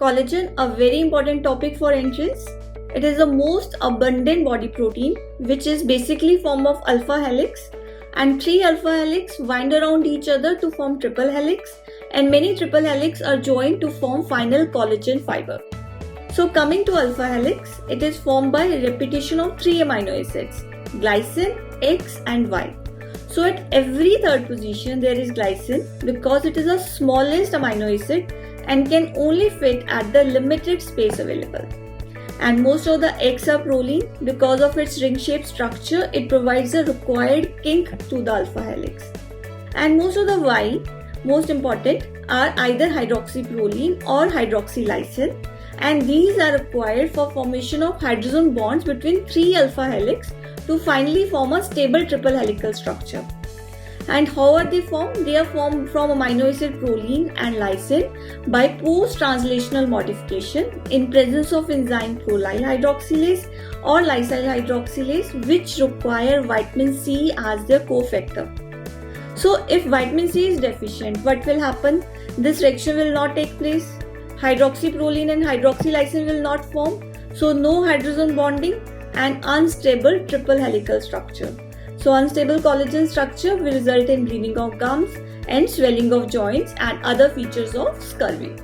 Collagen, a very important topic for entrance. It is the most abundant body protein, which is basically form of alpha helix, and 3 alpha helix wind around each other to form triple helix, and many triple helix are joined to form final collagen fiber. So coming to alpha helix, it is formed by repetition of 3 amino acids, glycine, X and Y. So at every third position there is glycine because it is the smallest amino acid and can only fit at the limited space available. And most of the X are proline because of its ring-shaped structure. It provides the required kink to the alpha helix. And most of the Y, most important, are either hydroxyproline or hydroxylysine, and these are required for formation of hydrogen bonds between 3 alpha helix to finally form a stable triple helical structure. And how are they formed? They are formed from amino acid proline and lysine by post-translational modification in presence of enzyme prolyl hydroxylase or lysyl hydroxylase, which require vitamin C as their cofactor. So if vitamin C is deficient, what will happen? This reaction will not take place. Hydroxyproline and hydroxylysine will not form. So no hydrogen bonding and unstable triple helical structure. So unstable collagen structure will result in bleeding of gums and swelling of joints and other features of scurvy.